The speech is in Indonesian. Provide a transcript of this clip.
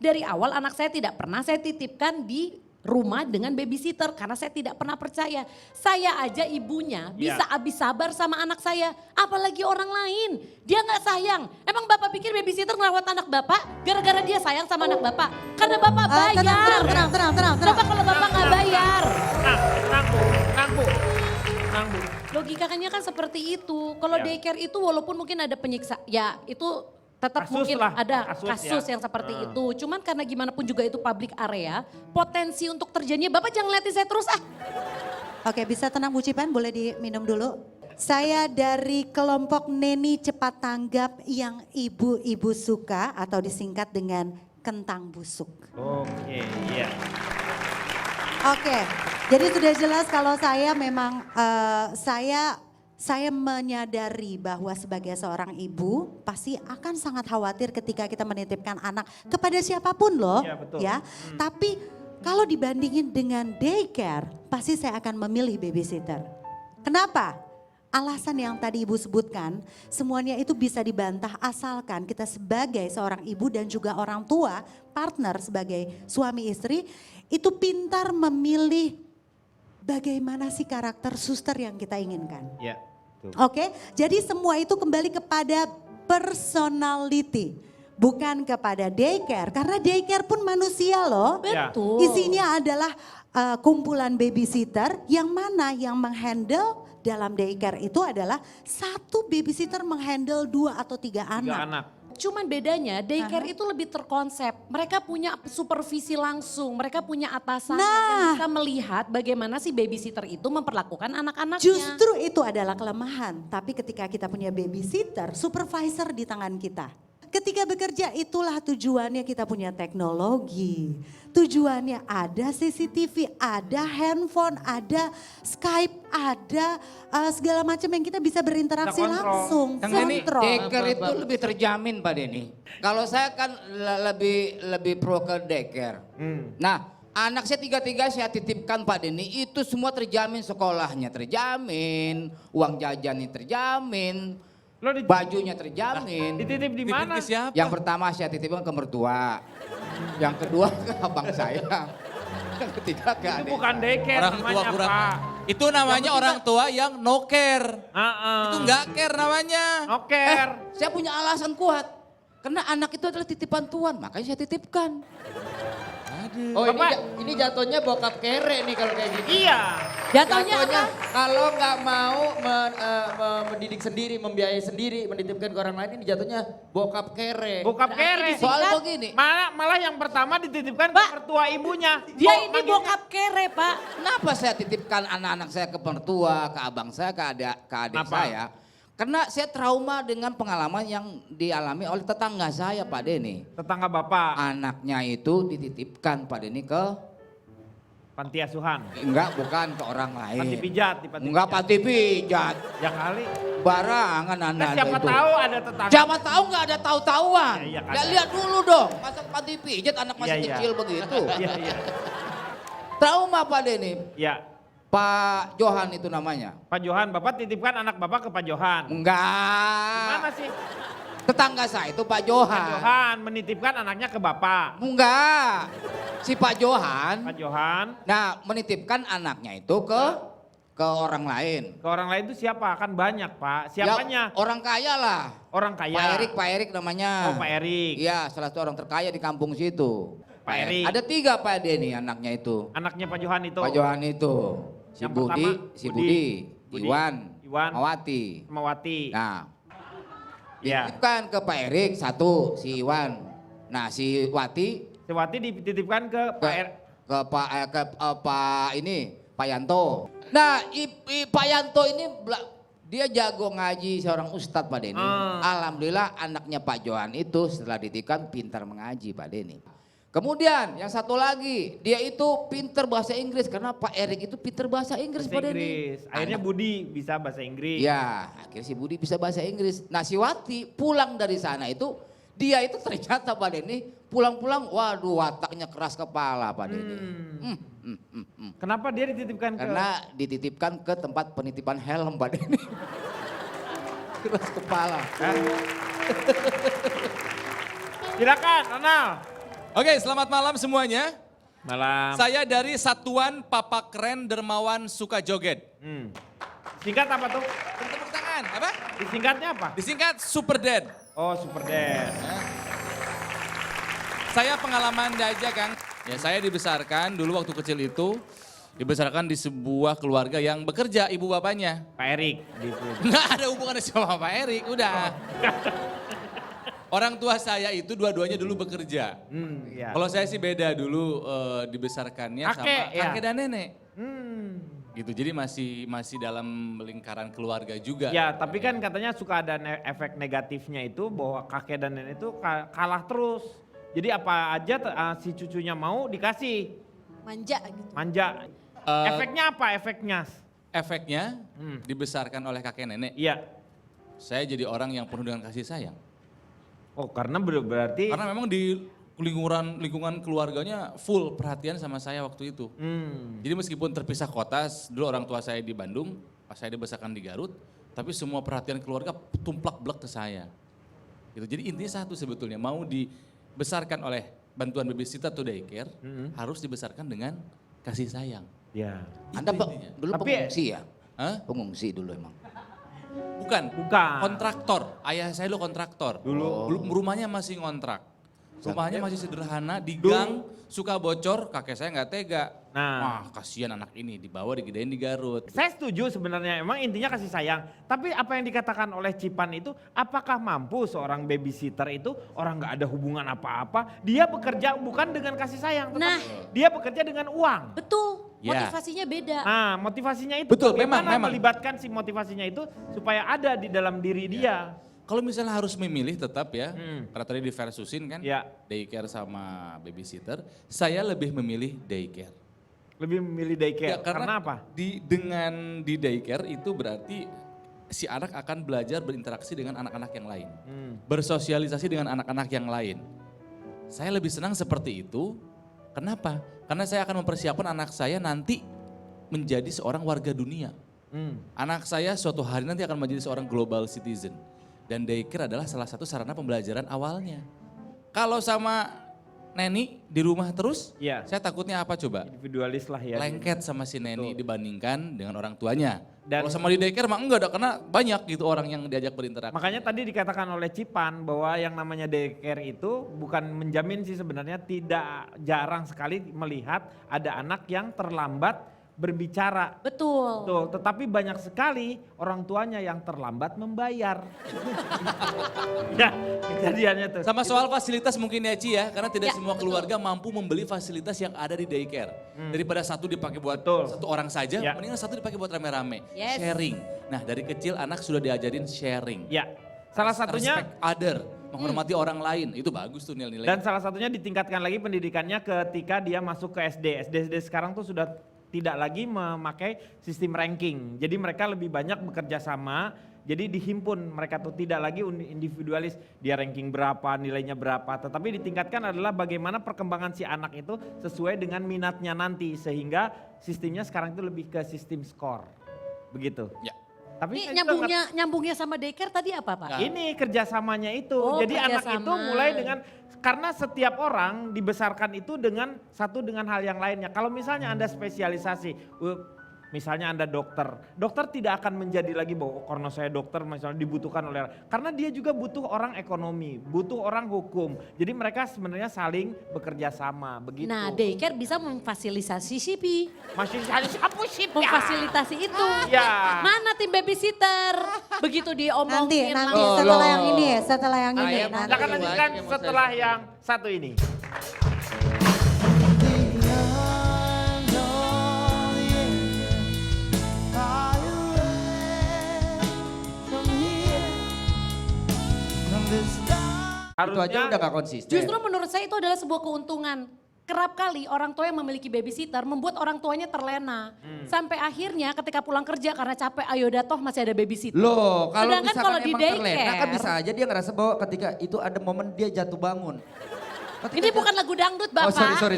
Dari awal anak saya tidak pernah saya titipkan di rumah dengan babysitter karena saya tidak pernah percaya. Saya aja ibunya bisa habis sabar sama anak saya, apalagi orang lain. Dia nggak sayang. Emang Bapak pikir babysitter ngerawat anak Bapak gara-gara dia sayang sama anak Bapak? Karena Bapak bayar. Tenang. Coba kalau Bapak nggak bayar. Tenang Bu. Logikanya kan seperti itu. Kalau daycare itu walaupun mungkin ada penyiksa, ya itu tetap Kasus mungkin lah, ada kasus kasus ya. yang seperti itu. Cuman karena gimana pun juga itu public area, potensi untuk terjadinya, Bapak jangan liatin saya terus ah. Oke, bisa tenang Bu Cipan, boleh diminum dulu. Saya dari kelompok Neni Cepat Tanggap yang ibu-ibu suka atau disingkat dengan kentang busuk. Oke, iya. Oke, jadi sudah jelas kalau saya memang saya menyadari bahwa sebagai seorang ibu pasti akan sangat khawatir ketika kita menitipkan anak kepada siapapun loh. Iya, betul. Ya. Tapi kalau dibandingin dengan daycare pasti saya akan memilih babysitter. Kenapa? Alasan yang tadi ibu sebutkan semuanya itu bisa dibantah asalkan kita sebagai seorang ibu dan juga orang tua, partner sebagai suami istri itu pintar memilih bagaimana sih karakter suster yang kita inginkan. Iya. Oke, jadi semua itu kembali kepada personality, bukan kepada daycare. Karena daycare pun manusia loh. Ya. Betul. Isinya adalah kumpulan babysitter yang mana yang menghandle dalam daycare itu adalah satu babysitter menghandle 2 atau 3 Tiga anak. anak. Cuman bedanya daycare itu lebih terkonsep. Mereka punya supervisi langsung, mereka punya atasan yang bisa melihat bagaimana si babysitter itu memperlakukan anak-anaknya. Justru itu adalah kelemahan. Tapi ketika kita punya babysitter, supervisor di tangan kita. Ketika bekerja itulah tujuannya kita punya teknologi. Tujuannya ada CCTV, ada handphone, ada Skype, ada segala macam yang kita bisa berinteraksi Bisa kontrol. langsung. Kang Denny, Kontrol. daycare itu lebih terjamin Pak Denny. Kalau saya kan lebih pro ke daycare. Nah, anak saya tiga saya titipkan Pak Denny, itu semua terjamin, sekolahnya terjamin, uang jajannya terjamin, Lo bajunya terjamin. dititip di mana? Ke siapa? Yang pertama saya titipkan ke mertua, yang kedua ke abang saya, yang ketiga ke Itu adik. bukan daycare Orang tua namanya kurang. Pak. Itu namanya orang tua yang no care. Itu nggak care namanya. Oker. Saya punya alasan kuat. Karena anak itu adalah titipan Tuhan, makanya saya titipkan. Oh Bapak. ini jatuhnya bokap kere nih kalau kayak gini. Iya. Jatuhnya apa? Kalau nggak mau mendidik sendiri, membiayai sendiri, menitipkan ke orang lain ini jatuhnya bokap kere. Bokap kere. Soal begini, Malah yang pertama dititipkan ke Pak, mertua ibunya. Dia Oh, ini manggilnya- bokap kere Pak. kenapa saya titipkan anak-anak saya ke mertua, ke abang saya, ke adik Kenapa? saya? Karena saya trauma dengan pengalaman yang dialami oleh tetangga saya Pak Denny. Tetangga bapak. Anaknya itu dititipkan Pak Denny ke, Panti asuhan. enggak bukan ke orang lain. Panti pijat. Di panti Enggak pijat. panti pijat, Yang kali. barangan Nah, anak siapa itu. tahu ada tetangga. Siapa tahu nggak ada tahu-tahuan. Ya, iya, Ya, kadang. lihat dulu dong, masa panti pijat anak masih Iya, iya. kecil begitu. Iya. Trauma Pak Denny. Ya, Pak Johan itu namanya. Pak Johan, bapak titipkan anak bapak ke Pak Johan. Enggak. Gimana sih? Tetangga saya itu Pak Pak Johan. Johan menitipkan anaknya ke bapak. Enggak. Si Pak Johan, Pak Johan, nah menitipkan anaknya itu ke orang lain. ke orang lain itu siapa? Kan banyak Pak. Siapanya? Ya, orang kaya lah. Orang kaya. Pak Erik namanya. Oh Pak Erik. Iya, salah satu orang terkaya di kampung situ. Pak Erik. Ada 3 Pak Denny anaknya itu. Anaknya Pak Johan itu. Pak Johan itu. Si Yang Budi, pertama, si Budi. Budi, Iwan, Mawati. Mawati. Nah, Ya. dititipkan ke Pak Erik satu, si Iwan. Nah, si Wati Sewati dititipkan ke Pak Pak ini, Pak Yanto. Nah, Pak Yanto ini dia jago ngaji, seorang ustadz Pak Denny. Alhamdulillah anaknya Pak Johan itu setelah dititipkan pintar mengaji Pak Denny. Kemudian yang satu lagi, dia itu pintar bahasa Inggris karena Pak Erik itu pintar bahasa Inggris bahasa Pak Denny. Inggris. Akhirnya Budi bisa bahasa Inggris. Ya, akhirnya si Budi bisa bahasa Inggris. Nah si Wati pulang dari sana itu, dia itu ternyata Pak Denny pulang-pulang, waduh wataknya keras kepala Pak Denny. Kenapa dia dititipkan ke? Karena dititipkan ke tempat penitipan helm Pak Denny. Keras kepala. Silakan, Ronald. Oke, selamat malam semuanya. Malam. Saya dari Satuan Papa Keren Dermawan Suka Joget. Singkat apa tuh? Tepuk tangan, apa? Disingkatnya apa? Disingkat Super Dad. Oh, Super Dad. Saya pengalaman aja Kang. Ya saya dibesarkan dulu waktu kecil itu. Dibesarkan di sebuah keluarga yang bekerja ibu bapaknya. Pak Erik. Gitu. Nggak ada hubungannya sama Pak Erik, udah. Orang tua saya itu dua-duanya dulu bekerja. Iya. Kalau saya sih beda dulu dibesarkannya sama Ya. kakek dan nenek. Hmm. Gitu, jadi masih dalam lingkaran keluarga juga. Ya, tapi kan katanya suka ada efek negatifnya itu bahwa kakek dan nenek itu kalah terus. Jadi apa aja si cucunya mau dikasih. Manja gitu. Manja. Efeknya apa efeknya? Efeknya dibesarkan oleh kakek nenek. Iya. Saya jadi orang yang penuh dengan kasih sayang. Oh, karena berarti Karena memang di lingkungan keluarganya full perhatian sama saya waktu itu. Jadi meskipun terpisah kota, dulu orang tua saya di Bandung, pas saya dibesarkan di Garut, tapi semua perhatian keluarga tumplak blek ke saya. Gitu. Jadi intinya satu sebetulnya, mau dibesarkan oleh bantuan babysitter atau daycare, harus dibesarkan dengan kasih sayang. ya. Anda intinya. dulu Tapi- pengungsi ya? Hah? Pengungsi dulu emang. Bukan, Bukan. kontraktor. Ayah saya dulu kontraktor. Dulu rumahnya masih ngontrak. Rumahnya masih sederhana, di gang, suka bocor, kakek saya nggak tega. Nah. Wah kasihan anak ini, dibawa digedein di Garut. Saya setuju sebenarnya, emang intinya kasih sayang. Tapi apa yang dikatakan oleh Cipan itu, apakah mampu seorang babysitter itu orang nggak ada hubungan apa-apa, dia bekerja bukan dengan kasih sayang, tetapi Nah. dia bekerja dengan uang. Betul, Ya. motivasinya beda. Nah, motivasinya itu Betul, bagaimana memang. melibatkan si motivasinya itu supaya ada di dalam diri dia. Kalau misalnya harus memilih tetap ya, karena tadi diversusin kan, Ya. daycare sama babysitter, saya lebih memilih daycare. Lebih memilih daycare. Ya, karena apa? Dengan di daycare itu berarti si anak akan belajar berinteraksi dengan anak-anak yang lain. Bersosialisasi dengan anak-anak yang lain. Saya lebih senang seperti itu. Kenapa? Karena saya akan mempersiapkan anak saya nanti menjadi seorang warga dunia. Anak saya suatu hari nanti akan menjadi seorang global citizen. Dan daycare adalah salah satu sarana pembelajaran awalnya. Kalau sama Neni di rumah terus, Iya. saya takutnya apa coba? Individualis lah ya. Lengket sama si Neni Betul. dibandingkan dengan orang tuanya. Dan- Kalau sama di daycare mah enggak ada, karena banyak gitu orang yang diajak berinteraksi. Makanya tadi dikatakan oleh Cipan bahwa yang namanya daycare itu bukan menjamin sih sebenarnya, tidak jarang sekali melihat ada anak yang terlambat berbicara. Betul. Betul, tetapi banyak sekali orang tuanya yang terlambat membayar. Ya, kejadiannya tuh. Sama soal fasilitas mungkin ya Ci ya, karena tidak Ya, semua betul. keluarga mampu membeli fasilitas yang ada di daycare. Daripada satu dipakai buat Betul. satu orang saja, Ya. mendingan satu dipakai buat rame-rame. Yes. Sharing. Nah dari kecil anak sudah diajarin sharing. Ya, salah satunya Respect other, menghormati orang lain, itu bagus tuh nilai-nilai. dan salah satunya ditingkatkan lagi pendidikannya ketika dia masuk ke SD. SD sekarang tuh sudah tidak lagi memakai sistem ranking. Jadi mereka lebih banyak bekerja sama. Jadi dihimpun, mereka tuh tidak lagi individualis, dia ranking berapa, nilainya berapa. Tetapi ditingkatkan adalah bagaimana perkembangan si anak itu sesuai dengan minatnya nanti. Sehingga sistemnya sekarang itu lebih ke sistem skor. Begitu. Ya. Tapi Ini saya juga nyambungnya sama daycare tadi apa Pak? ini kerjasamanya itu. Oh, Jadi anak itu kerjasama. mulai dengan, karena setiap orang dibesarkan itu dengan dengan hal yang lainnya. Kalau misalnya Anda spesialisasi, misalnya Anda dokter tidak akan menjadi lagi bahwa karena saya dokter misalnya dibutuhkan oleh, karena dia juga butuh orang ekonomi, butuh orang hukum. Jadi mereka sebenarnya saling bekerja sama, begitu. Nah daycare bisa memfasilitasi Sipi. Masih apa sih? Memfasilitasi itu. Ya. Mana tim babysitter? Begitu diomongin Nanti langsung. setelah yang ini, setelah yang ini. Saya mau nanti. Silakan lanjutkan setelah yang satu ini. Itu aja udah gak konsisten. Justru menurut saya itu adalah sebuah keuntungan. Kerap kali orang tua yang memiliki babysitter membuat orang tuanya terlena. Sampai akhirnya ketika pulang kerja karena capek, ayo datoh masih ada babysitter. Loh, kalau Sedangkan misalkan kalau di emang terlena kan daycare- bisa aja dia ngerasa bahwa ketika itu ada momen dia jatuh bangun. Ini bukan lagu dangdut Oh Bapak. sorry.